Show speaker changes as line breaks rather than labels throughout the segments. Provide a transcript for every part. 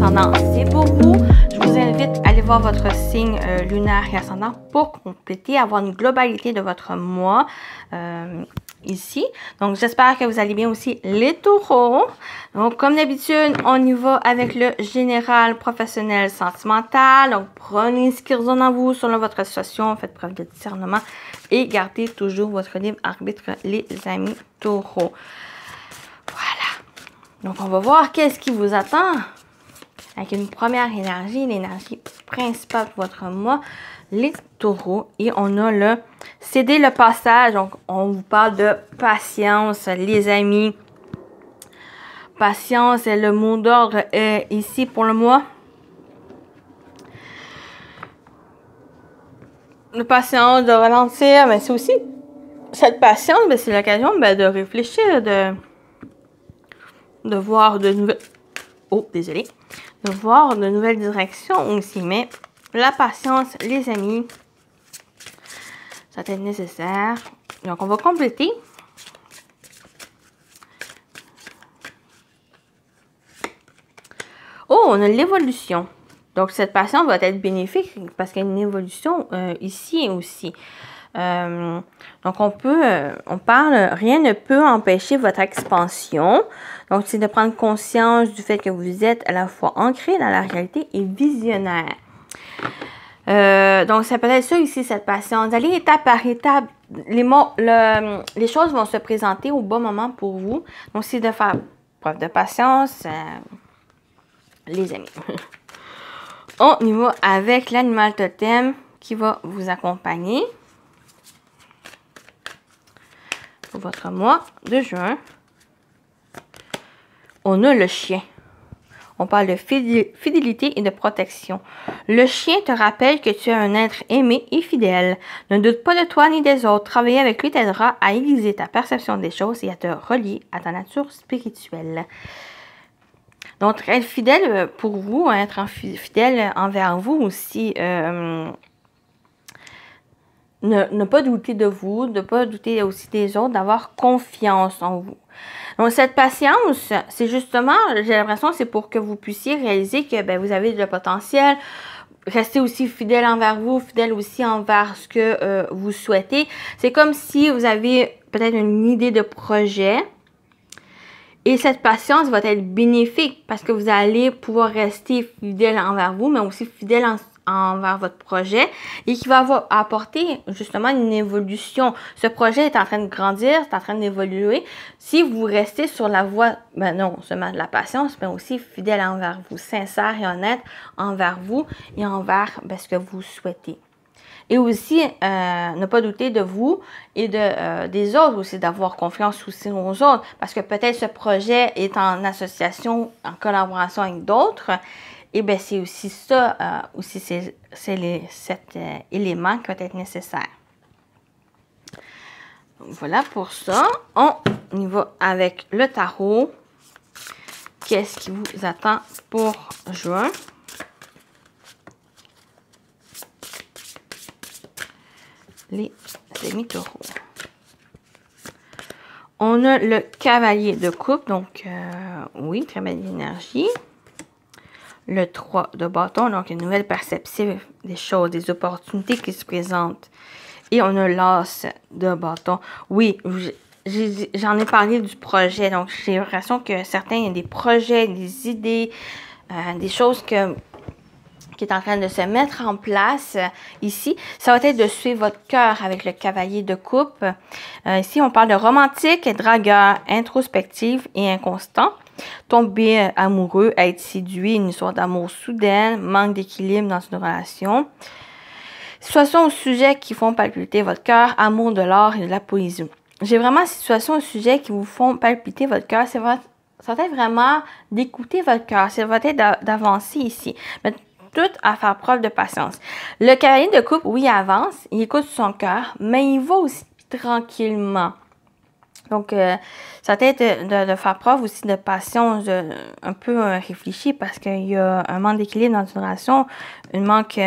ascendant, c'est pour vous. Je vous invite à aller voir votre signe lunaire et ascendant pour compléter, avoir une globalité de votre mois ici. Donc, j'espère que vous allez bien aussi les taureaux. Donc, comme d'habitude, on y va avec le général, professionnel, sentimental. Donc, prenez ce qui résonne en vous selon votre situation. Faites preuve de discernement et gardez toujours votre libre arbitre, les amis taureaux. Voilà. Donc, on va voir qu'est-ce qui vous attend. Avec une première énergie, l'énergie principale de votre mois, les taureaux. Et on a le céder le passage. Donc, on vous parle de patience, les amis. Patience est le mot d'ordre ici pour le mois. La patience, de ralentir, mais c'est aussi cette patience, c'est l'occasion de réfléchir, de voir de nouvelles... Oh, désolé. De voir de nouvelles directions aussi. Mais la patience, les amis, ça va être nécessaire. Donc, on va compléter. Oh, on a l'évolution. Donc, cette patience va être bénéfique parce qu'il y a une évolution ici aussi. Donc, on parle, rien ne peut empêcher votre expansion. Donc, c'est de prendre conscience du fait que vous êtes à la fois ancré dans la réalité et visionnaire. Donc, ça peut être ça ici, cette patience. D'aller étape par étape, les choses vont se présenter au bon moment pour vous. Donc, c'est de faire preuve de patience, les amis. On y va avec l'animal totem qui va vous accompagner pour votre mois de juin. On a le chien. On parle de fidélité et de protection. Le chien te rappelle que tu es un être aimé et fidèle. Ne doute pas de toi ni des autres. Travailler avec lui t'aidera à aiguiser ta perception des choses et à te relier à ta nature spirituelle. Donc, être fidèle pour vous, être fidèle envers vous aussi. Ne pas douter de vous, ne pas douter aussi des autres, d'avoir confiance en vous. Donc, cette patience, c'est justement, j'ai l'impression, c'est pour que vous puissiez réaliser que vous avez le potentiel. Restez aussi fidèle envers vous, fidèle aussi envers ce que vous souhaitez. C'est comme si vous avez peut-être une idée de projet. Et cette patience va être bénéfique parce que vous allez pouvoir rester fidèle envers vous, mais aussi fidèle envers votre projet et qui va apporter justement une évolution. Ce projet est en train de grandir, c'est en train d'évoluer. Si vous restez sur la voie, non seulement de la patience, mais aussi fidèle envers vous, sincère et honnête envers vous et envers ce que vous souhaitez. Et aussi, ne pas douter de vous et des autres aussi, d'avoir confiance aussi aux autres. Parce que peut-être ce projet est en association, en collaboration avec d'autres. Et bien, c'est aussi ça, cet élément qui va être nécessaire. Donc, voilà pour ça. On y va avec le tarot. Qu'est-ce qui vous attend pour juin? Les amis taureaux. On a le cavalier de coupe, donc oui, cavalier d'énergie. Le 3 de bâton, donc une nouvelle perception des choses, des opportunités qui se présentent. Et on a l'as de bâton. Oui, j'en ai parlé du projet, donc j'ai l'impression que certains, il y a des projets, des idées, des choses qui est en train de se mettre en place ici. Ça va être de suivre votre cœur avec le cavalier de coupe. Ici, on parle de romantique, dragueur, introspective et inconstant. Tomber amoureux, être séduit, une histoire d'amour soudaine, manque d'équilibre dans une relation. Situations ou sujets qui font palpiter votre cœur, amour de l'art et de la poésie. J'ai vraiment situations ou sujets qui vous font palpiter votre cœur. Ça va être vraiment d'écouter votre cœur. Ça va être d'avancer ici. Mais tout à faire preuve de patience. Le cavalier de coupe, oui, il avance, il écoute son cœur, mais il va aussi tranquillement. Donc, ça va être de faire preuve aussi de patience, un peu réfléchi, parce qu'il y a un manque d'équilibre dans une relation, un manque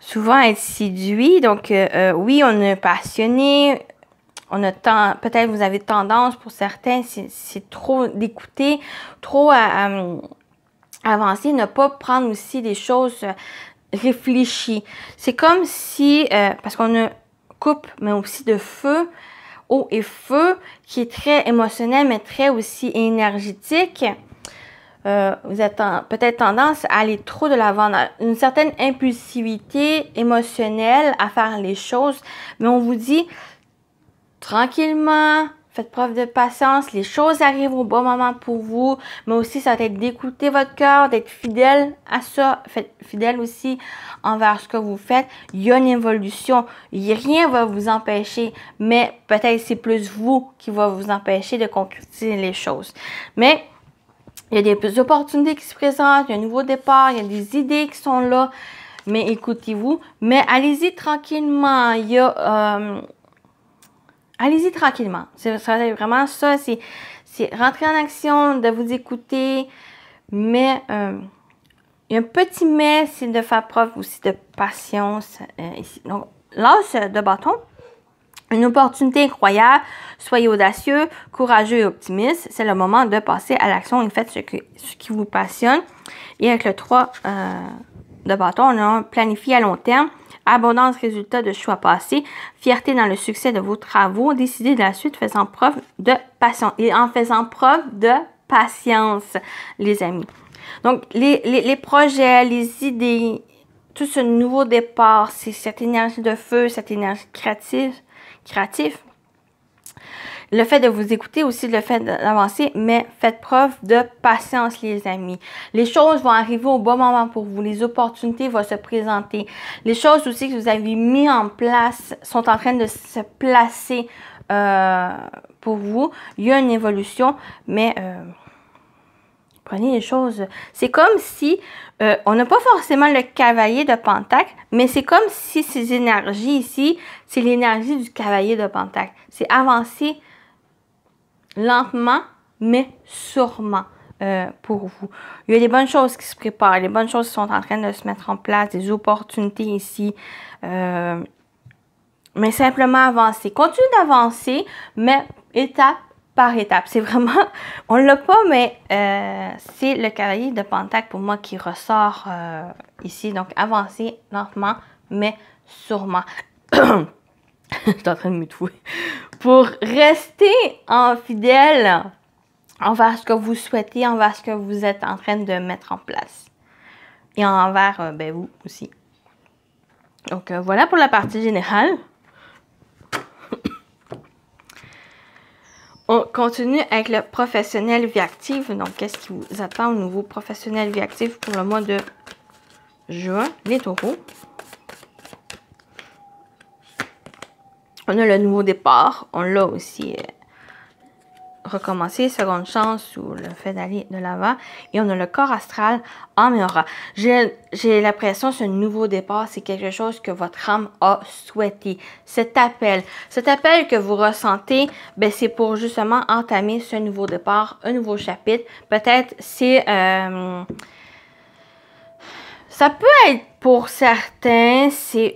souvent être séduit. Donc, oui, on est passionné, peut-être vous avez tendance, pour certains, c'est trop d'écouter, trop avancer, ne pas prendre aussi des choses réfléchies. C'est comme si, parce qu'on a couple, mais aussi de feu, eau et feu, qui est très émotionnel, mais très aussi énergétique. Vous avez peut-être tendance à aller trop de l'avant, une certaine impulsivité émotionnelle à faire les choses, mais on vous dit tranquillement, faites preuve de patience, les choses arrivent au bon moment pour vous, mais aussi ça va être d'écouter votre cœur, d'être fidèle à ça, fidèle aussi envers ce que vous faites. Il y a une évolution, rien ne va vous empêcher, mais peut-être c'est plus vous qui va vous empêcher de concrétiser les choses. Mais il y a des opportunités qui se présentent, il y a un nouveau départ, il y a des idées qui sont là, mais écoutez-vous. Mais allez-y tranquillement. Allez-y tranquillement. C'est vraiment ça. C'est rentrer en action, de vous écouter. Mais il y a un petit mais, c'est de faire preuve aussi de patience ici. Donc, l'as de bâton. Une opportunité incroyable, soyez audacieux, courageux et optimiste. C'est le moment de passer à l'action et faites ce qui vous passionne. Et avec le 3 de bâton, on a planifié à long terme, abondance résultat de choix passés, fierté dans le succès de vos travaux, décidez de la suite faisant preuve de patience. Et en faisant preuve de patience, les amis. Donc, les projets, les idées, tout ce nouveau départ, c'est cette énergie de feu, cette énergie créative. Le fait de vous écouter aussi, le fait d'avancer, mais faites preuve de patience, les amis. Les choses vont arriver au bon moment pour vous. Les opportunités vont se présenter. Les choses aussi que vous avez mis en place sont en train de se placer pour vous. Il y a une évolution, mais prenez les choses. C'est comme si on n'a pas forcément le cavalier de Pentacle, mais c'est comme si ces énergies ici, c'est l'énergie du cavalier de Pentacle. C'est avancer lentement, mais sûrement pour vous. Il y a des bonnes choses qui se préparent, des bonnes choses qui sont en train de se mettre en place, des opportunités ici. Mais simplement avancer. Continuez d'avancer, mais étape par étape. C'est vraiment, on l'a pas, mais c'est le cavalier de Pentacle pour moi qui ressort ici. Donc, avancez lentement, mais sûrement. Je suis en train de m'étouffer. Pour rester fidèle envers ce que vous souhaitez, envers ce que vous êtes en train de mettre en place. Et envers vous aussi. Donc, voilà pour la partie générale. On continue avec le professionnel vie active. Donc, qu'est-ce qui vous attend au niveau professionnel vie active pour le mois de juin? Les taureaux. On a le nouveau départ. On l'a aussi recommencé. Seconde chance ou le fait d'aller de l'avant. Et on a le corps astral, âme et aura. J'ai l'impression que ce nouveau départ, c'est quelque chose que votre âme a souhaité. Cet appel que vous ressentez, ben, c'est pour justement entamer ce nouveau départ, un nouveau chapitre. Peut-être c'est... ça peut être pour certains, c'est...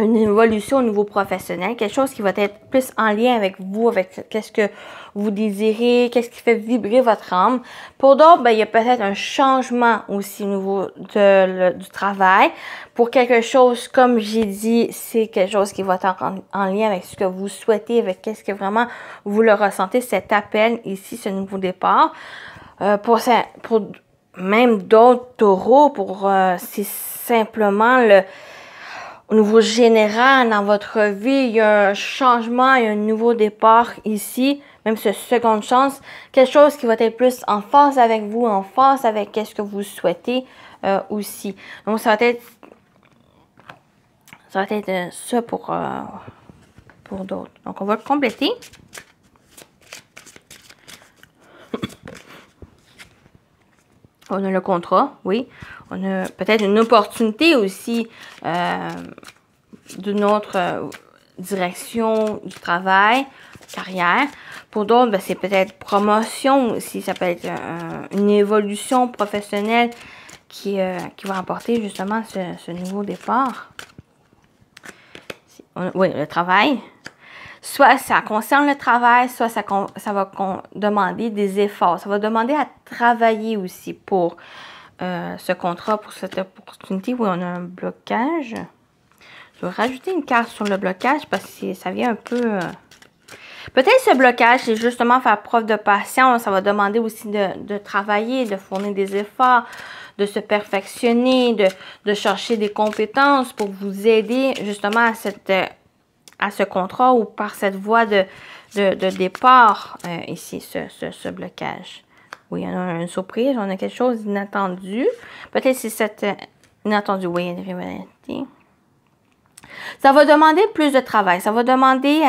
une évolution au niveau professionnel, quelque chose qui va être plus en lien avec vous, avec qu'est-ce que vous désirez, qu'est-ce qui fait vibrer votre âme. Pour d'autres, ben, il y a peut-être un changement aussi au niveau du travail. Pour quelque chose, comme j'ai dit, c'est quelque chose qui va être en lien avec ce que vous souhaitez, avec qu'est-ce que vraiment vous le ressentez, cet appel ici, ce nouveau départ. Pour même d'autres taureaux, c'est simplement au niveau général, dans votre vie, il y a un changement, il y a un nouveau départ ici, même ce seconde chance, quelque chose qui va être plus en phase avec vous, en phase avec ce que vous souhaitez aussi. Donc, ça va être ça pour d'autres. Donc, on va compléter. On a le contrat, oui. On a peut-être une opportunité aussi d'une autre direction du travail, carrière. Pour d'autres, ben, c'est peut-être promotion aussi. Ça peut être une évolution professionnelle qui va apporter justement ce nouveau départ. Oui, le travail. soit ça concerne le travail, soit ça va demander des efforts. Ça va demander à travailler aussi pour ce contrat, pour cette opportunité où on a un blocage. Je vais rajouter une carte sur le blocage parce que ça vient un peu... Peut-être ce blocage, c'est justement faire preuve de patience. Ça va demander aussi de travailler, de fournir des efforts, de se perfectionner, de chercher des compétences pour vous aider justement à ce contrat ou par cette voie de départ ici, ce blocage. Oui, on a une surprise, on a quelque chose d'inattendu. Peut-être c'est cette inattendu, oui, une rivalité. Ça va demander plus de travail. Ça va demander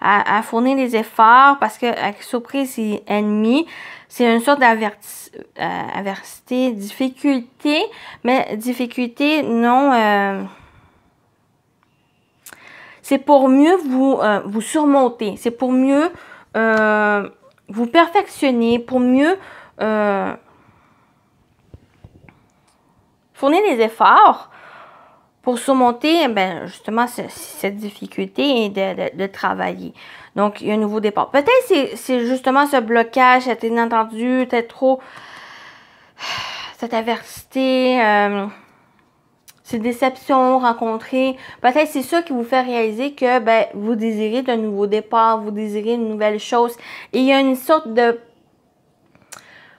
à fournir des efforts parce que avec surprise et ennemi, c'est une sorte d'adversité, difficulté, mais difficulté non... c'est pour mieux vous surmonter. C'est pour mieux vous perfectionner, pour mieux fournir des efforts pour surmonter justement cette difficulté et de travailler. Donc, il y a un nouveau départ. Peut-être c'est justement ce blocage, cet inattendu, peut-être trop cette adversité, ces déceptions rencontrées. Peut-être c'est ça qui vous fait réaliser que vous désirez d'un nouveau départ, vous désirez une nouvelle chose. Et il y a une sorte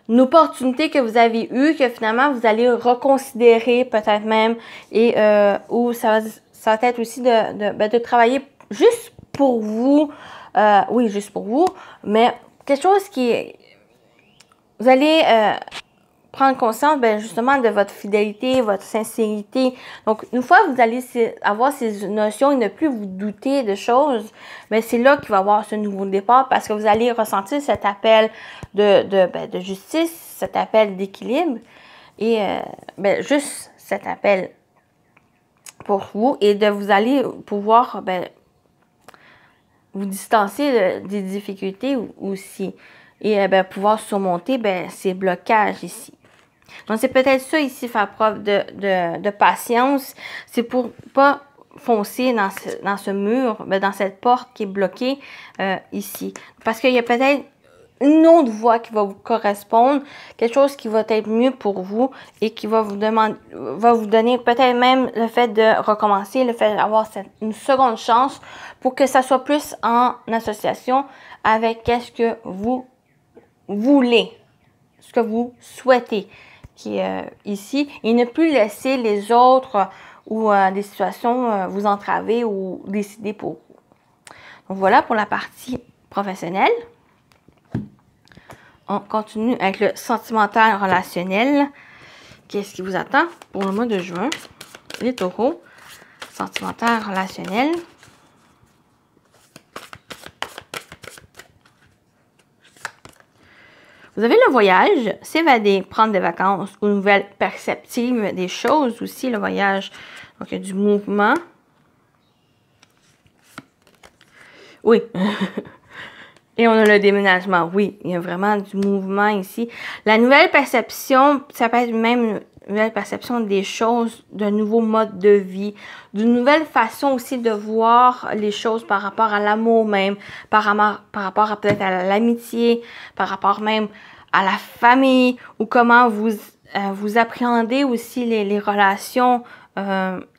une opportunité que vous avez eue, que finalement vous allez reconsidérer peut-être même, et où ça va être aussi de travailler juste pour vous, oui, juste pour vous, mais quelque chose vous allez prendre conscience justement de votre fidélité, votre sincérité. Donc, une fois que vous allez avoir ces notions et ne plus vous douter de choses, c'est là qu'il va y avoir ce nouveau départ parce que vous allez ressentir cet appel de justice, cet appel d'équilibre et juste cet appel pour vous et vous allez pouvoir vous distancer des difficultés aussi et pouvoir surmonter ces blocages ici. Donc, c'est peut-être ça ici, faire preuve de patience. C'est pour pas foncer dans ce mur, dans cette porte qui est bloquée ici. Parce qu'il y a peut-être une autre voie qui va vous correspondre, quelque chose qui va être mieux pour vous et qui va vous donner peut-être même le fait de recommencer, le fait d'avoir une seconde chance pour que ça soit plus en association avec ce que vous voulez, ce que vous souhaitez qui est ici, et ne plus laisser les autres ou des situations vous entraver ou décider pour vous. Donc voilà pour la partie professionnelle. On continue avec le sentimental relationnel. Qu'est-ce qui vous attend pour le mois de juin? Les taureaux. Sentimental relationnel. Vous avez le voyage, s'évader, prendre des vacances, une nouvelle perspective des choses aussi, le voyage. Donc, il y a du mouvement. Oui. Et on a le déménagement. Oui, il y a vraiment du mouvement ici. La nouvelle perception, ça peut être même une nouvelle perception des choses, d'un nouveau mode de vie, d'une nouvelle façon aussi de voir les choses par rapport à l'amour même, par rapport à peut-être à l'amitié, par rapport même à la famille, ou comment vous appréhendez aussi les relations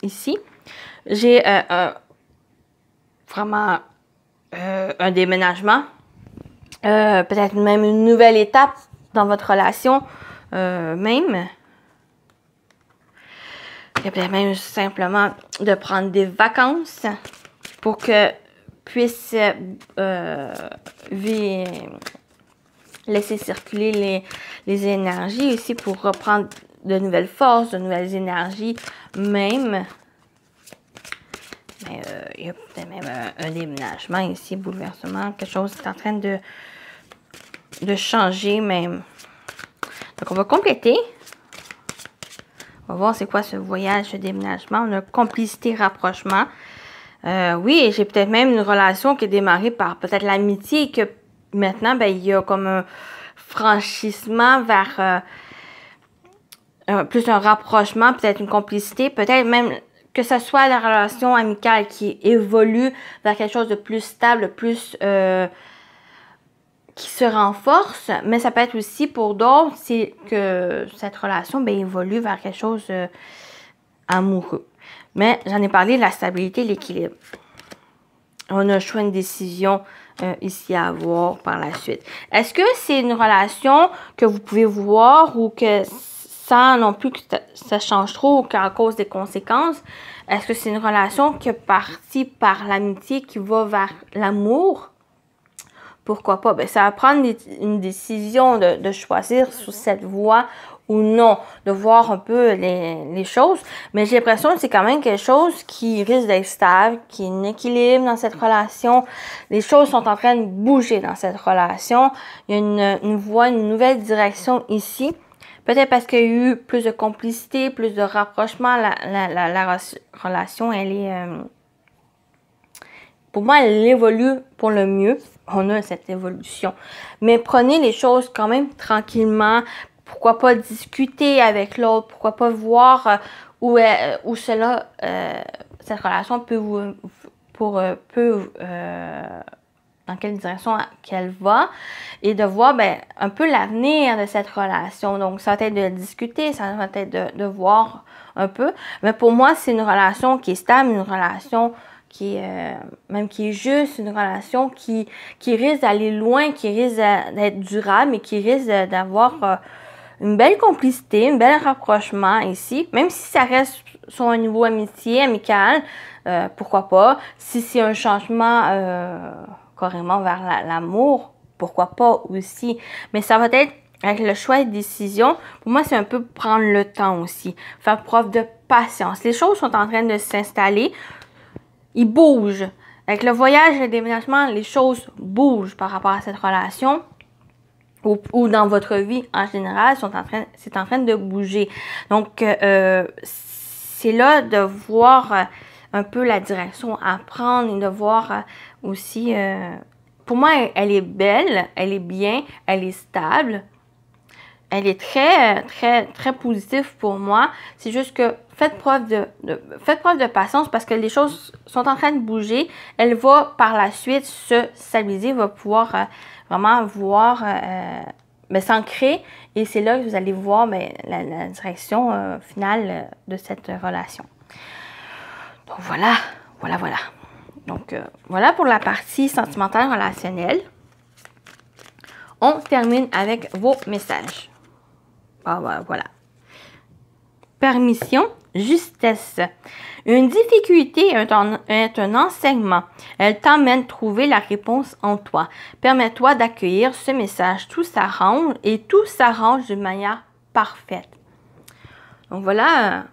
ici. J'ai vraiment un déménagement. Peut-être même une nouvelle étape dans votre relation même. Il y a peut-être même simplement de prendre des vacances pour que puisse laisser circuler les énergies ici pour reprendre de nouvelles forces, de nouvelles énergies même. Mais il y a peut-être même un déménagement ici, bouleversement, quelque chose qui est en train de changer même. Donc, on va compléter. On va voir c'est quoi ce voyage, ce déménagement. On a complicité, rapprochement. Oui, j'ai peut-être même une relation qui est démarrée par peut-être l'amitié et que maintenant, il y a comme un franchissement vers plus un rapprochement, peut-être une complicité, peut-être même que ce soit la relation amicale qui évolue vers quelque chose de plus stable, plus qui se renforce, mais ça peut être aussi pour d'autres, c'est que cette relation évolue vers quelque chose amoureux. Mais j'en ai parlé, la stabilité, l'équilibre. On a le choix, une décision ici à avoir par la suite. Est-ce que c'est une relation que vous pouvez voir ou que sans non plus que ça change trop ou qu'à cause des conséquences? Est-ce que c'est une relation qui est partie par l'amitié qui va vers l'amour? Pourquoi pas? Ça va prendre une décision de choisir sur cette voie ou non, de voir un peu les choses. Mais j'ai l'impression que c'est quand même quelque chose qui risque d'être stable, qui est un équilibre dans cette relation. Les choses sont en train de bouger dans cette relation. Il y a une voie, une nouvelle direction ici. Peut-être parce qu'il y a eu plus de complicité, plus de rapprochement. La relation, elle est... pour moi, elle évolue pour le mieux. On a cette évolution. Mais prenez les choses quand même tranquillement. Pourquoi pas discuter avec l'autre? Pourquoi pas voir où cette relation peut dans quelle direction qu'elle va, et de voir un peu l'avenir de cette relation. Donc, ça va être de discuter, ça va être de voir un peu. Mais pour moi, c'est une relation qui est stable, une relation qui est juste, une relation qui risque d'aller loin, qui risque d'être durable, mais qui risque d'avoir une belle complicité, un bel rapprochement ici. Même si ça reste sur un niveau amitié, amical, pourquoi pas. Si c'est un changement carrément vers l'amour, pourquoi pas aussi. Mais ça va être avec le choix et décision. Pour moi, c'est un peu prendre le temps aussi. Faire preuve de patience. Les choses sont en train de s'installer. Ils bougent. Avec le voyage et le déménagement, les choses bougent par rapport à cette relation. Ou dans votre vie en général, c'est en train de bouger. Donc, c'est là de voir un peu la direction à prendre et de voir aussi... pour moi, elle est belle, elle est bien, elle est stable. Elle est très positive pour moi. C'est juste que faites preuve de patience parce que les choses sont en train de bouger. Elle va par la suite se stabiliser, va pouvoir vraiment voir, s'ancrer. Et c'est là que vous allez voir la direction finale de cette relation. Donc voilà. Donc voilà pour la partie sentimentale relationnelle. On termine avec vos messages. Voilà. Permission, justesse. Une difficulté est un enseignement. Elle t'emmène trouver la réponse en toi. Permets-toi d'accueillir ce message. Tout s'arrange et tout s'arrange d'une manière parfaite. Donc voilà,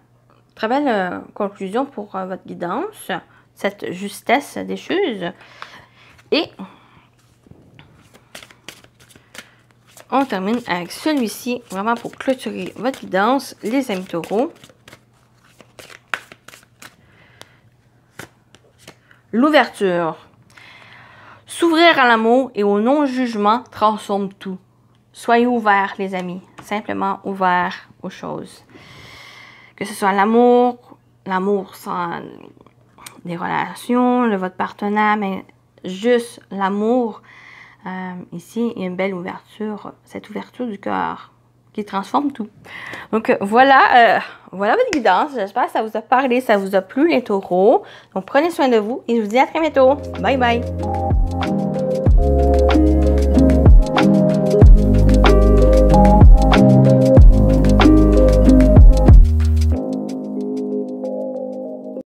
très belle conclusion pour votre guidance. Cette justesse des choses. Et on termine avec celui-ci, vraiment pour clôturer votre guidance, les amis taureaux. L'ouverture. S'ouvrir à l'amour et au non-jugement transforme tout. Soyez ouverts, les amis. Simplement ouverts aux choses. Que ce soit l'amour sans des relations, de votre partenaire, mais juste l'amour. Ici, il y a une belle ouverture, cette ouverture du cœur qui transforme tout. Donc voilà, voilà votre guidance. J'espère que ça vous a parlé, ça vous a plu les taureaux. Donc prenez soin de vous et je vous dis à très bientôt. Bye bye!